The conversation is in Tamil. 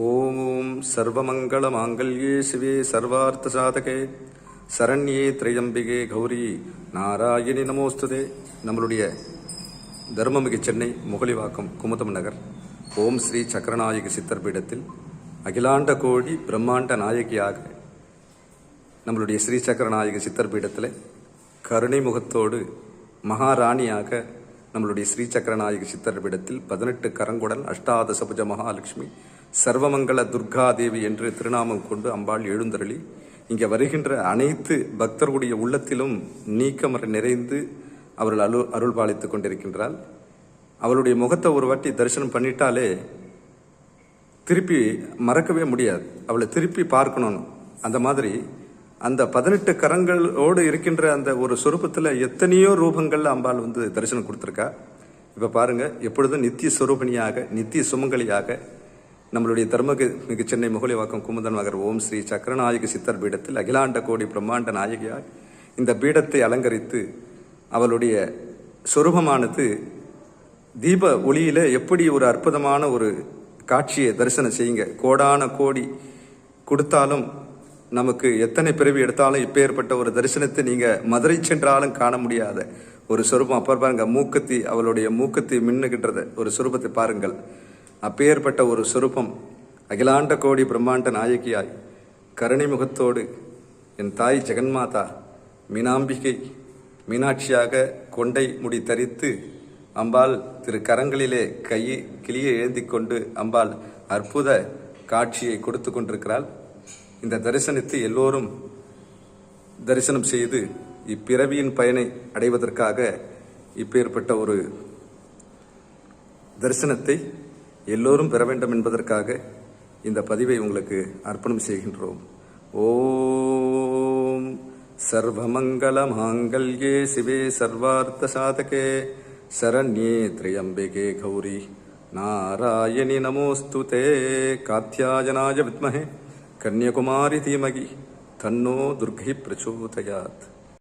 ஓம் சர்வமங்கள மாங்கல்யே சிவே சர்வார்த்த சாதகே சரண்யே திரையம்பிகே கௌரி நாராயணி நமோஸ்துதே. நம்மளுடைய தர்மமிகு சென்னை முகலிவாக்கம் குமுதம் நகர் ஓம் ஸ்ரீ சக்கரநாயகி சித்தர் பீடத்தில் அகிலாண்ட கோடி பிரம்மாண்ட நாயகியாக நம்மளுடைய ஸ்ரீ சக்கரநாயகி சித்தர் பீடத்தில் கருணை முகத்தோடு மகாராணியாக நம்மளுடைய ஸ்ரீ சக்கரநாயகி சித்தர் பீடத்தில் 18 கரங்குடல் அஷ்டாதசபுஜ மகாலட்சுமி சர்வமங்கள துர்காதேவி என்று திருநாமம் கொண்டு அம்பாள் எழுந்தருளி இங்கே வருகின்ற அனைத்து பக்தர்களுடைய உள்ளத்திலும் நீக்கமர நிறைந்து அவர்கள் அருள் பாலித்துக் கொண்டிருக்கின்றாள். அவளுடைய முகத்தை ஒரு வாட்டி தரிசனம் பண்ணிட்டாலே திருப்பி மறக்கவே முடியாது, அவளை திருப்பி பார்க்கணும். அந்த மாதிரி அந்த 18 கரங்களோடு இருக்கின்ற அந்த ஒரு சொரூபத்தில் எத்தனையோ ரூபங்கள்ல அம்பாள் தரிசனம் கொடுத்துருக்கா. இப்போ பாருங்க, எப்பொழுதும் நித்திய சொரூபணியாக நித்திய சுமங்கலியாக நம்மளுடைய தர்மமிகு சென்னை முகலிவாக்கம் குமுதன் நகர் ஓம் ஸ்ரீ சக்கரநாயகி சித்தர் பீடத்தில் அகிலாண்ட கோடி பிரம்மாண்ட நாயகியாய் இந்த பீடத்தை அலங்கரித்து அவளுடைய சொரூபமானது தீப ஒளியில எப்படி ஒரு அற்புதமான ஒரு காட்சியை தரிசனம் செய்யுங்க. கோடான கோடி கொடுத்தாலும் நமக்கு எத்தனை பிறவி எடுத்தாலும் இப்பேற்பட்ட ஒரு தரிசனத்தை நீங்க மதுரை சென்றாலும் காண முடியாத ஒரு சொரூபம். அப்புறம் பாருங்க, மூக்கத்தி, அவளுடைய மூக்கத்தி மின்னுகின்றத ஒரு சொரூபத்தை பாருங்கள். அப்பேற்பட்ட ஒரு சொரூபம் அகிலாண்ட கோடி பிரம்மாண்ட நாயகியாய் கருணை முகத்தோடு என் தாய் ஜெகன்மாதா மீனாம்பிகை மீனாட்சியாக கொண்டை முடி தரித்து அம்பாள் திரு கரங்களிலே கையை கிளியை ஏந்தி கொண்டு அம்பாள் அற்புத காட்சியை கொடுத்து கொண்டிருக்கிறாள். இந்த தரிசனத்தை எல்லோரும் தரிசனம் செய்து இப்பிறவியின் பயனை அடைவதற்காக இப்பேற்பட்ட ஒரு தரிசனத்தை எல்லோரும் பெற வேண்டும் என்பதற்காக இந்த பதிவை உங்களுக்கு அர்ப்பணம் செய்கின்றோம். ஓம் சர்வமங்கள மாங்கல்யே சிவே சர்வார்த்த சாதகே சரண்யே திரையம்பிகே கௌரி நாராயணி நமோஸ்துதே. காத்யாயனாய வித்மஹே கன்யகுமாரி தீமகி தன்னோ துர்கை பிரச்சோதயாத்.